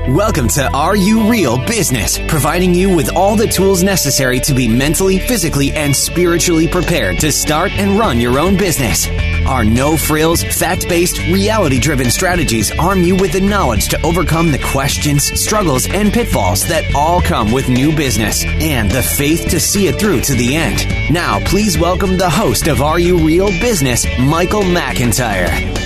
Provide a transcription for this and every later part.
Welcome to Are You Real Business, providing you with all the tools necessary to be mentally, physically, and spiritually prepared to start and run your own business. Our no-frills, fact-based, reality-driven strategies arm you with the knowledge to overcome the questions, struggles, and pitfalls that all come with new business, and the faith to see it through to the end. Now, please welcome the host of Are You Real Business, Michael McIntyre.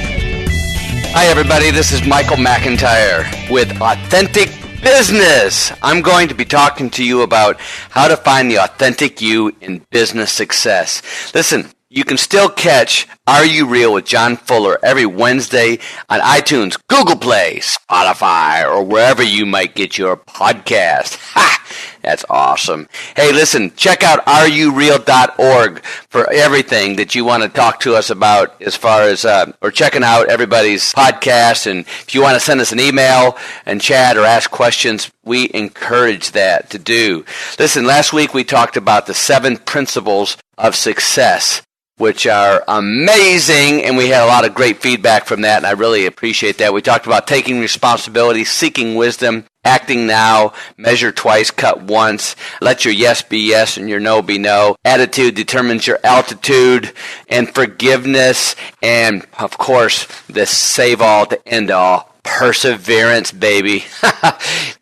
Hi, everybody. This is Michael McIntyre with Authentic Business. I'm going to be talking to you about how to find the authentic you in business success. Listen, you can still catch Are You Real with John Fuller every Wednesday on iTunes, Google Play, Spotify, or wherever you might get your podcast. Ha! That's awesome. Hey, listen, check out areyoureal.org for everything that you want to talk to us about as far as, or checking out everybody's podcast. And if you want to send us an email and chat or ask questions, we encourage that to do. Listen, last week we talked about the 7 principles of success, which are amazing, and we had a lot of great feedback from that, and I really appreciate that. We talked about taking responsibility, seeking wisdom, acting now, measure twice, cut once, let your yes be yes and your no be no. Attitude determines your altitude, and forgiveness, and of course, the save all to end all. Perseverance, baby.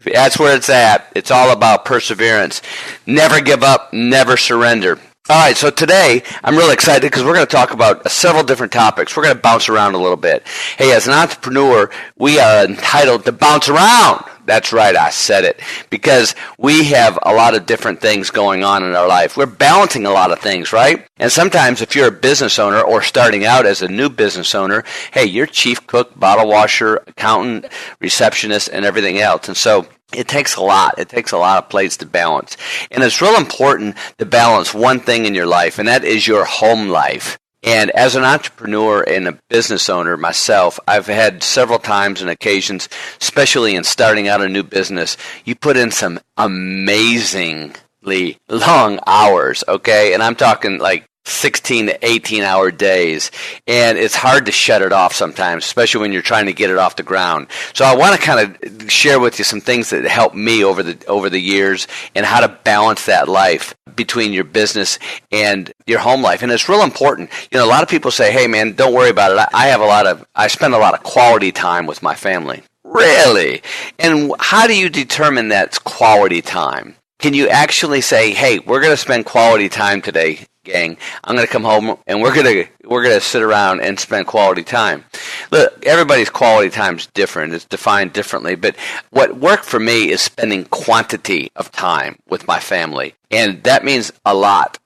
That's where it's at. It's all about perseverance. Never give up, never surrender. All right, so today I'm really excited because we're going to talk about several different topics. We're going to bounce around a little bit. Hey, as an entrepreneur, we are entitled to bounce around. That's right, I said it, because we have a lot of different things going on in our life. We're balancing a lot of things, right? And sometimes if you're a business owner or starting out as a new business owner, hey, you're chief cook, bottle washer, accountant, receptionist, and everything else. And so it takes a lot. It takes a lot of plates to balance. And it's real important to balance one thing in your life, and that is your home life. And as an entrepreneur and a business owner myself, I've had several times and occasions, especially in starting out a new business, you put in some amazingly long hours, okay? And I'm talking like 16 to 18-hour days, and it's hard to shut it off sometimes, especially when you're trying to get it off the ground. So I want to kind of share with you some things that helped me over the years and how to balance that life between your business and your home life. And it's real important. You know, a lot of people say, "Hey, man, don't worry about it. I spend a lot of quality time with my family." Really? And how do you determine that's quality time? Can you actually say, "Hey, we're going to spend quality time today, gang. I'm going to come home and we're going to sit around and spend quality time." Look, everybody's quality time is different. It's defined differently. But what worked for me is spending quantity of time with my family. And that means a lot.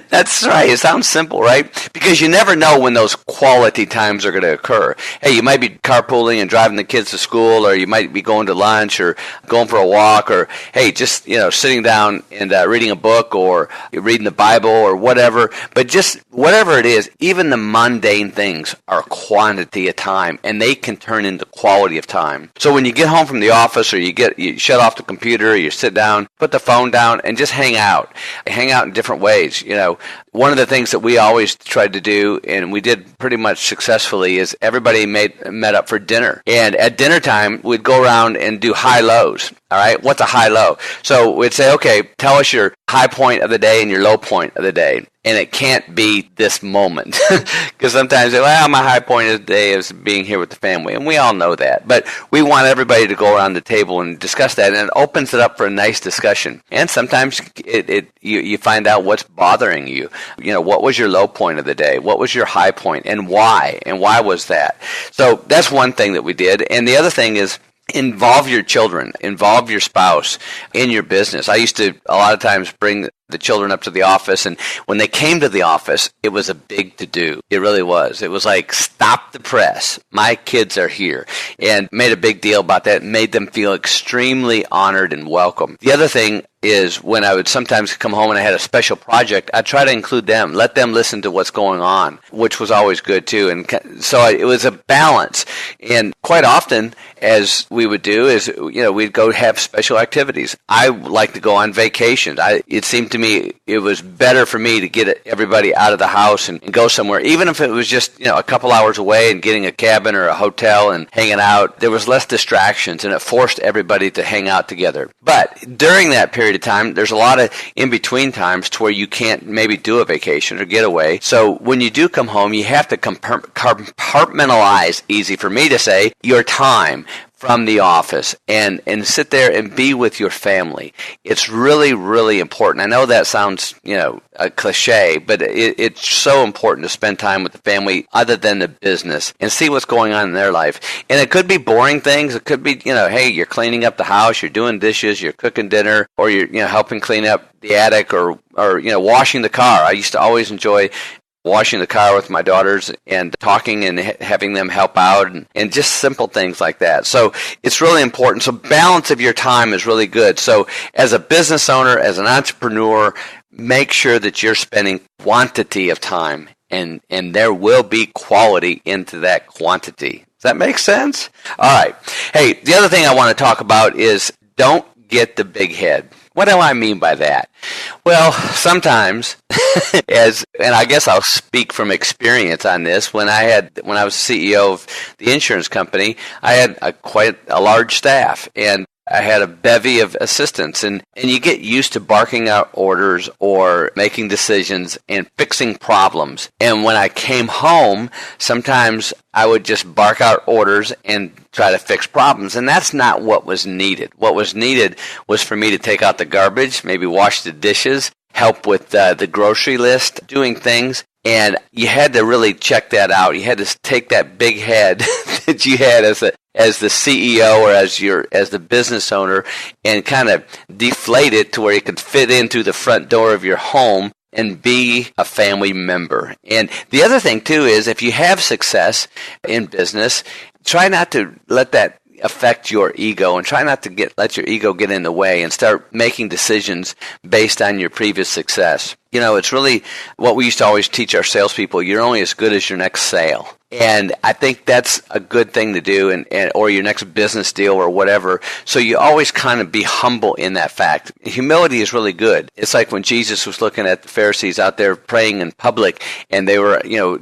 That's right. It sounds simple, right? Because you never know when those quality times are going to occur. Hey, you might be carpooling and driving the kids to school, or you might be going to lunch or going for a walk, or, hey, just, sitting down and reading a book or reading the Bible or whatever. But just whatever it is, even the mundane things are quantity of time, and they can turn into quality of time. So when you get home from the office, or you shut off the computer, or you sit down, put the phone down, and just hang out in different ways. One of the things that we always tried to do, and we did pretty much successfully, is everybody met up for dinner. And at dinner time, we'd go around and do high lows. All right, what's a high low? So we'd say, okay, tell us your high point of the day and your low point of the day. And it can't be this moment. Because sometimes, my high point of the day is being here with the family. And we all know that. But we want everybody to go around the table and discuss that. And it opens it up for a nice discussion. And sometimes you find out what's bothering you. What was your low point of the day? What was your high point? And why? And why was that? So that's one thing that we did. And the other thing is, involve your children, involve your spouse in your business. I used to a lot of times bring the children up to the office, and when they came to the office, it was a big to-do. It really was. It was like, stop the press. My kids are here. And made a big deal about that, and made them feel extremely honored and welcome. The other thing is when I would sometimes come home and I had a special project, I'd try to include them, let them listen to what's going on, which was always good too. And so it was a balance. And quite often, as we would do is, we'd go have special activities. I like to go on vacations. It seemed to me it was better for me to get everybody out of the house and go somewhere, even if it was just, a couple hours away and getting a cabin or a hotel and hanging out. There was less distractions and it forced everybody to hang out together. But during that period of time, there's a lot of in-between times to where you can't maybe do a vacation or get away. So when you do come home, you have to compartmentalize, easy for me to say, your time from the office and sit there and be with your family. It's really, really important. I know that sounds, a cliche, but it's so important to spend time with the family other than the business and see what's going on in their life. And it could be boring things. It could be, hey, you're cleaning up the house, you're doing dishes, you're cooking dinner, or you're, helping clean up the attic or washing the car. I used to always enjoy washing the car with my daughters and talking and having them help out and just simple things like that. So it's really important. So balance of your time is really good. So as a business owner, as an entrepreneur, make sure that you're spending quantity of time and there will be quality into that quantity. Does that make sense? All right. Hey, the other thing I want to talk about is don't get the big head. What do I mean by that? Well, sometimes, and I guess I'll speak from experience on this, when I was CEO of the insurance company, I had quite a large staff, and I had a bevy of assistants, and you get used to barking out orders or making decisions and fixing problems. And when I came home, sometimes I would just bark out orders and try to fix problems, and that's not what was needed. What was needed was for me to take out the garbage, maybe wash the dishes, help with the grocery list, doing things. And you had to really check that out. You had to take that big head that you had as the CEO or as the business owner and kind of deflate it to where you could fit in through the front door of your home and be a family member. And the other thing too is if you have success in business, try not to let that affect your ego and try not to let your ego get in the way and start making decisions based on your previous success. It's really what we used to always teach our salespeople. You're only as good as your next sale. And I think that's a good thing to do, or your next business deal or whatever. So you always kind of be humble in that fact. Humility is really good. It's like when Jesus was looking at the Pharisees out there praying in public, and they were,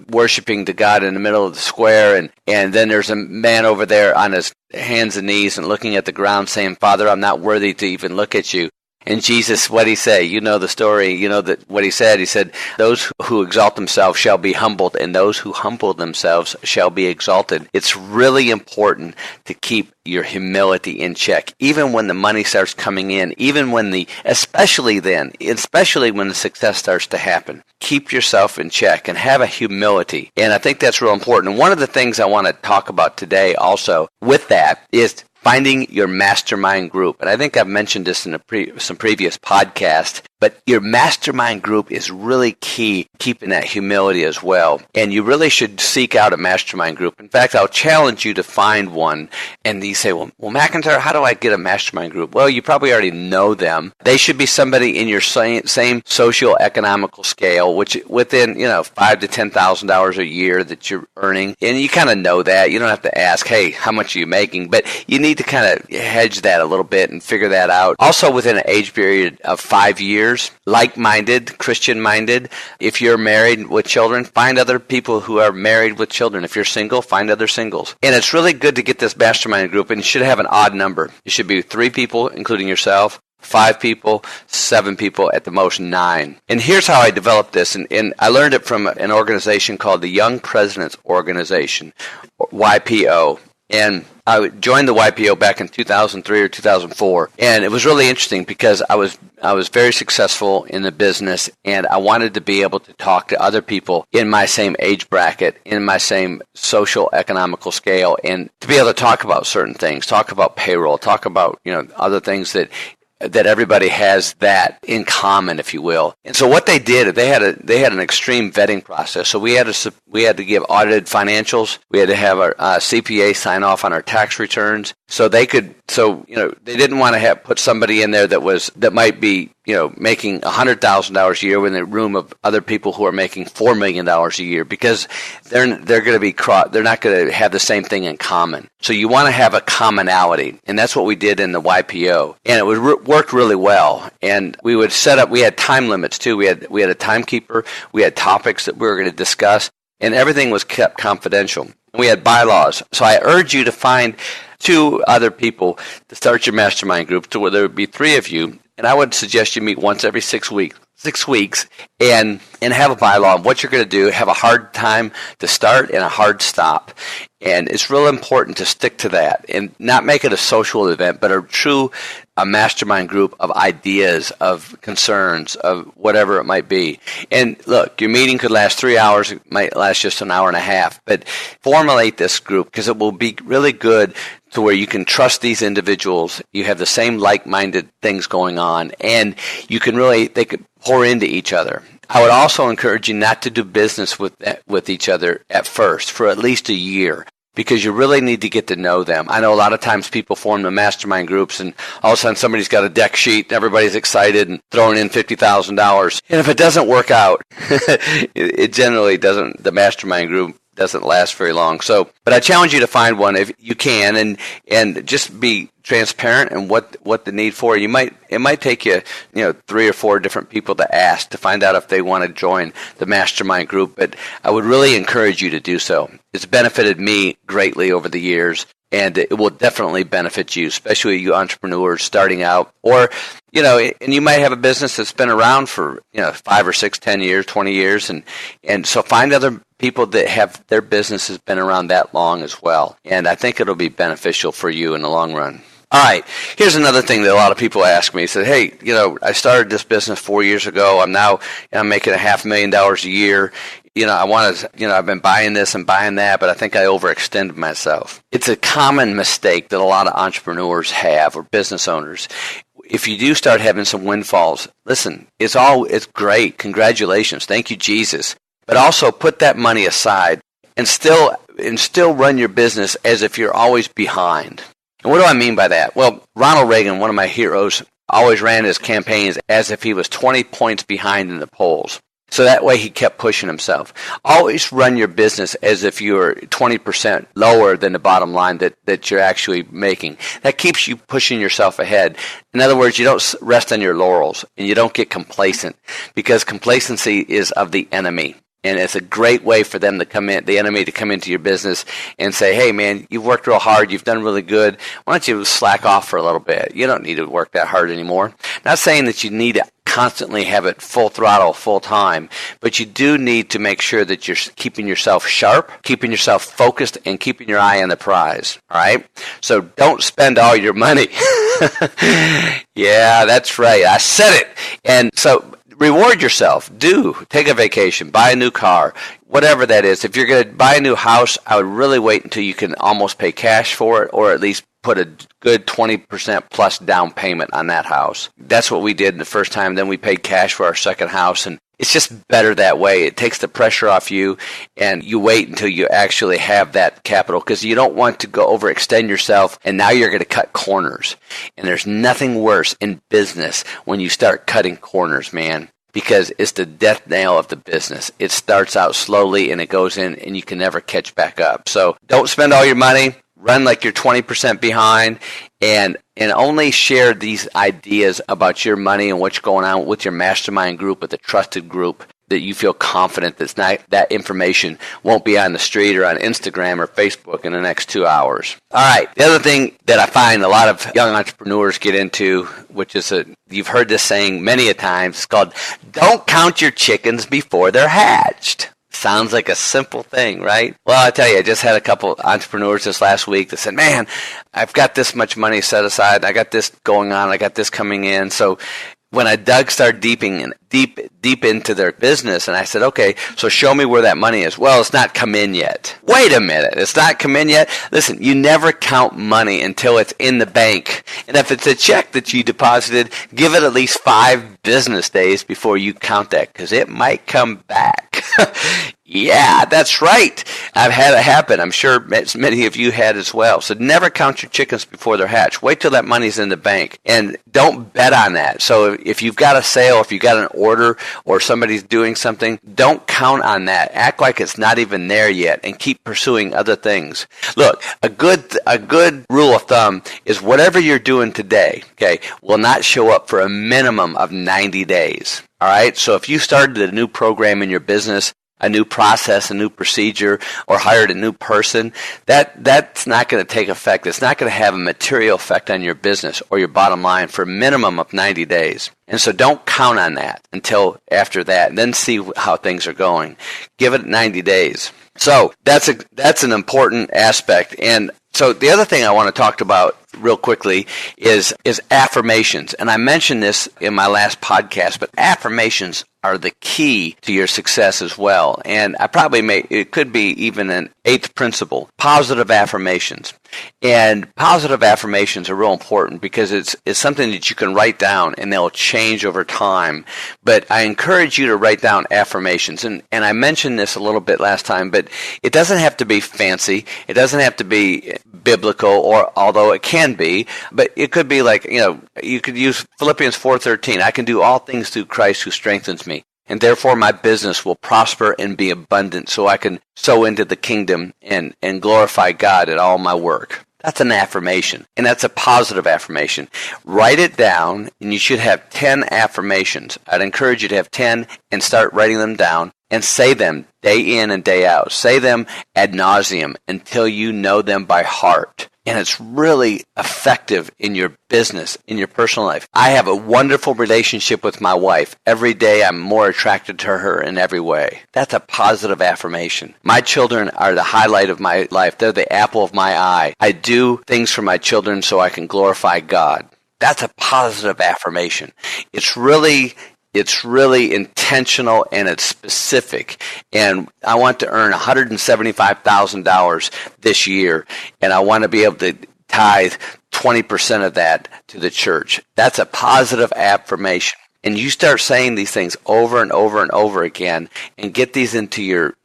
worshiping the God in the middle of the square, and then there's a man over there on his hands and knees and looking at the ground saying, "Father, I'm not worthy to even look at you." And Jesus, what'd he say? You know the story. You know that what he said. He said, "Those who exalt themselves shall be humbled, and those who humble themselves shall be exalted." It's really important to keep your humility in check, even when the money starts coming in, especially when the success starts to happen. Keep yourself in check and have a humility. And I think that's real important. And one of the things I want to talk about today also with that is finding your mastermind group. And I think I've mentioned this in some previous podcasts, but your mastermind group is really key, keeping that humility as well. And you really should seek out a mastermind group. In fact, I'll challenge you to find one. And you say, well, McIntyre, how do I get a mastermind group? Well, you probably already know them. They should be somebody in your same socio-economical scale, which within, $5,000 to $10,000 a year that you're earning. And you kind of know that. You don't have to ask, hey, how much are you making? But you need to kind of hedge that a little bit and figure that out. Also, within an age period of 5 years, like-minded, Christian-minded. If you're married with children, find other people who are married with children. If you're single, find other singles. And it's really good to get this mastermind group, and you should have an odd number. It should be 3 people, including yourself, 5 people, 7 people, at the most 9. And here's how I developed this, and I learned it from an organization called the Young Presidents Organization, YPO. And I joined the YPO back in 2003 or 2004, and it was really interesting because I was very successful in the business, and I wanted to be able to talk to other people in my same age bracket, in my same social economical scale, and to be able to talk about certain things, talk about payroll, talk about other things that that everybody has that in common, if you will. And so what they did, they had an extreme vetting process. So we had to give audited financials. We had to have our CPA sign off on our tax returns. So they didn't want to put somebody in there that might be, making $100,000 a year in a room of other people who are making $4 million a year, because they're not going to have the same thing in common. So you want to have a commonality, and that's what we did in the YPO, and it worked really well. And we had time limits too. We had a timekeeper. We had topics that we were going to discuss, and everything was kept confidential. And we had bylaws. So I urge you to find 2 other people to start your mastermind group, to where there would be 3 of you. And I would suggest you meet once every 6 weeks. 6 weeks, and have a bylaw of what you're going to do. Have a hard time to start and a hard stop. And it's real important to stick to that and not make it a social event, but a mastermind group of ideas, of concerns, of whatever it might be. And look, your meeting could last 3 hours. It might last just an hour and a half. But formulate this group, because it will be really good to where you can trust these individuals. You have the same like-minded things going on, and they could pour into each other. I would also encourage you not to do business with each other at first for at least a year, because you really need to get to know them. I know a lot of times people form the mastermind groups, and all of a sudden somebody's got a deck sheet and everybody's excited and throwing in $50,000. And if it doesn't work out, it generally doesn't. The mastermind group doesn't last very long. So, but I challenge you to find one if you can, and just be transparent and what the need for. It might take you 3 or 4 different people to ask to find out if they want to join the mastermind group. But I would really encourage you to do so. It's benefited me greatly over the years, and it will definitely benefit you, especially you entrepreneurs starting out, or and you might have a business that's been around for 5 or 6, 10 years, 20 years, and so find other people that have their business has been around that long as well. And I think it'll be beneficial for you in the long run. All right, here's another thing that a lot of people ask me. They said, hey, I started this business 4 years ago. I'm making $500,000 a year. I've been buying this and buying that, but I think I overextended myself. It's a common mistake that a lot of entrepreneurs have, or business owners. If you do start having some windfalls, listen, it's great. Congratulations. Thank you, Jesus. But also put that money aside and still run your business as if you're always behind. And what do I mean by that? Well, Ronald Reagan, one of my heroes, always ran his campaigns as if he was 20 points behind in the polls. So that way he kept pushing himself. Always run your business as if you're 20% lower than the bottom line that you're actually making. That keeps you pushing yourself ahead. In other words, you don't rest on your laurels and you don't get complacent, because complacency is of the enemy. And it's a great way for them to come in, the enemy to come into your business and say, hey, man, you've worked real hard. You've done really good. Why don't you slack off for a little bit? You don't need to work that hard anymore. Not saying that you need to constantly have it full throttle, full time, but you do need to make sure that you're keeping yourself sharp, keeping yourself focused, and keeping your eye on the prize. All right? So don't spend all your money. Yeah, that's right. I said it. And so reward yourself. Take a vacation, buy a new car, whatever that is. If you're going to buy a new house, I would really wait until you can almost pay cash for it, or at least put a good 20% plus down payment on that house. That's what we did the first time. Then we paid cash for our second house, and it's just better that way. It takes the pressure off you, and you wait until you actually have that capital, because you don't want to go overextend yourself, and now you're going to cut corners. And there's nothing worse in business when you start cutting corners, man, because it's the death nail of the business. It starts out slowly, and it goes in, and you can never catch back up. So don't spend all your money. Run like you're 20% behind, and only share these ideas about your money and what's going on with your mastermind group, with a trusted group that you feel confident that information won't be on the street or on Instagram or Facebook in the next 2 hours. All right. The other thing that I find a lot of young entrepreneurs get into, which is you've heard this saying many a times, it's called, don't count your chickens before they're hatched. Sounds like a simple thing, right? Well, I tell you, I just had a couple entrepreneurs this last week that said, man, I've got this much money set aside. I got this going on. I got this coming in. So when I started deep into their business, and I said, okay, so show me where that money is. Well, it's not come in yet. Wait a minute. It's not come in yet? Listen, you never count money until it's in the bank. And if it's a check that you deposited, give it at least 5 business days before you count that, because it might come back. Yeah, that's right. I've had it happen. I'm sure many of you had as well. So never count your chickens before they're hatched. Wait till that money's in the bank, and don't bet on that. So if you've got a sale, if you've got an order, or somebody's doing something, don't count on that. Act like it's not even there yet, and keep pursuing other things. Look, a good rule of thumb is whatever you're doing today, okay, will not show up for a minimum of 90 days. All right? So if you started a new program in your business, a new process, a new procedure, or hired a new person, that's not going to take effect. It's not going to have a material effect on your business or your bottom line for a minimum of 90 days. And so don't count on that until after that, and then see how things are going. Give it 90 days. So that's an important aspect. And so the other thing I want to talk about real quickly is affirmations. And I mentioned this in my last podcast, but affirmations are the key to your success as well. And it could be even an 8th principle, positive affirmations. And positive affirmations are real important because it's something that you can write down and they'll change over time. But I encourage you to write down affirmations. And I mentioned this a little bit last time, but it doesn't have to be fancy. It doesn't have to be biblical, or although it can be, but it could be like, you could use Philippians 4:13. I can do all things through Christ who strengthens me, and therefore my business will prosper and be abundant, so I can sow into the kingdom and glorify God at all my work. That's an affirmation, and that's a positive affirmation. Write it down, and you should have 10 affirmations. I'd encourage you to have 10 and start writing them down and say them day in and day out. Say them ad nauseum until you know them by heart. And it's really effective in your business, in your personal life. I have a wonderful relationship with my wife. Every day I'm more attracted to her in every way. That's a positive affirmation. My children are the highlight of my life. They're the apple of my eye. I do things for my children so I can glorify God. That's a positive affirmation. It's really intentional, and it's specific. And I want to earn $175,000 this year, and I want to be able to tithe 20% of that to the church. That's a positive affirmation. And you start saying these things over and over and over again, and get these into your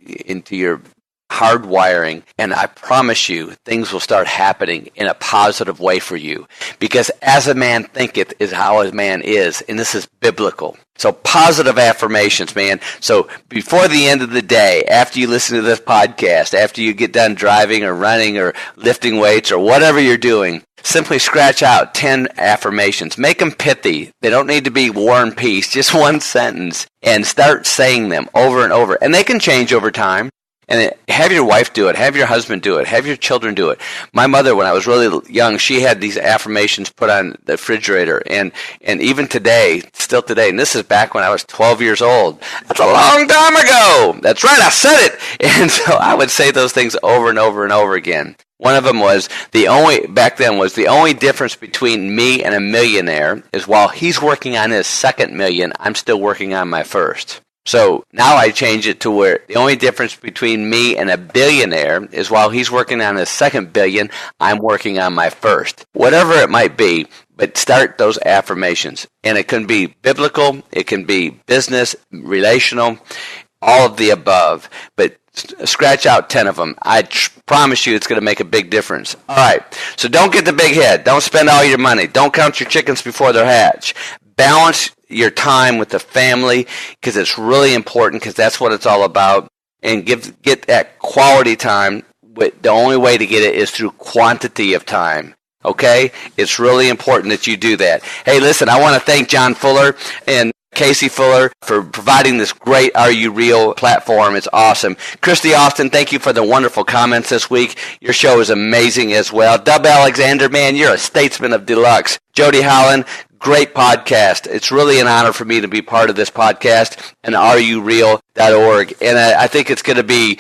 hardwiring, and I promise you things will start happening in a positive way for you, because as a man thinketh is how a man is, and this is biblical. So positive affirmations, man. So before the end of the day, after you listen to this podcast, after you get done driving or running or lifting weights or whatever you're doing, simply scratch out 10 affirmations. Make them pithy. They don't need to be War and Peace, just one sentence, and start saying them over and over. And they can change over time. And have your wife do it. Have your husband do it. Have your children do it. My mother, when I was really young, she had these affirmations put on the refrigerator. And even today, still today, and this is back when I was 12 years old. That's a long time ago. That's right, I said it. And so I would say those things over and over and over again. One of them was the only difference between me and a millionaire is while he's working on his second million, I'm still working on my first. So now I change it to where the only difference between me and a billionaire is while he's working on his second billion, I'm working on my first. Whatever it might be, but start those affirmations. And it can be biblical, it can be business, relational, all of the above. But scratch out 10 of them. I promise you it's going to make a big difference. All right, so don't get the big head. Don't spend all your money. Don't count your chickens before they're hatched. Balance your time with the family, because it's really important, because that's what it's all about. And get that quality time. The only way to get it is through quantity of time. Okay? It's really important that you do that. Hey, listen, I want to thank John Fuller and Casey Fuller for providing this great Are You Real platform. It's awesome. Christy Austin, thank you for the wonderful comments this week. Your show is amazing as well. Dub Alexander, man, you're a statesman of deluxe. Jody Holland, great podcast. It's really an honor for me to be part of this podcast and RUReal.org. And I think it's going to be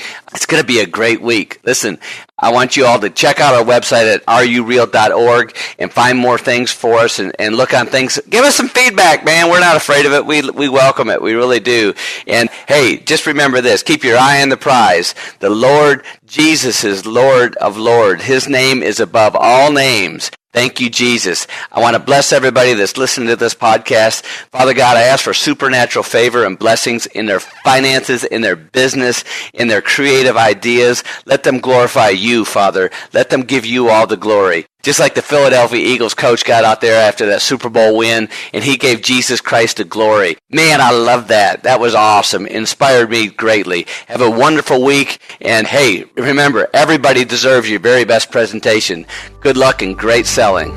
a great week. Listen, I want you all to check out our website at RUReal.org and find more things for us and look on things. Give us some feedback, man. We're not afraid of it. We welcome it. We really do. And hey, just remember this. Keep your eye on the prize. The Lord Jesus is Lord of Lords. His name is above all names. Thank you, Jesus. I want to bless everybody that's listening to this podcast. Father God, I ask for supernatural favor and blessings in their finances, in their business, in their creative ideas. Let them glorify you, Father. Let them give you all the glory. Just like the Philadelphia Eagles coach got out there after that Super Bowl win, and he gave Jesus Christ the glory. Man, I love that. That was awesome. It inspired me greatly. Have a wonderful week. And hey, remember, everybody deserves your very best presentation. Good luck and great selling.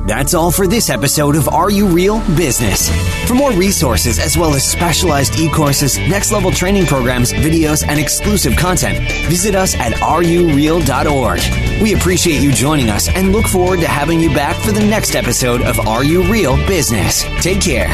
That's all for this episode of Are You Real Business. For more resources as well as specialized e-courses, next-level training programs, videos, and exclusive content, visit us at areyoureal.org. We appreciate you joining us and look forward to having you back for the next episode of Are You Real Business. Take care.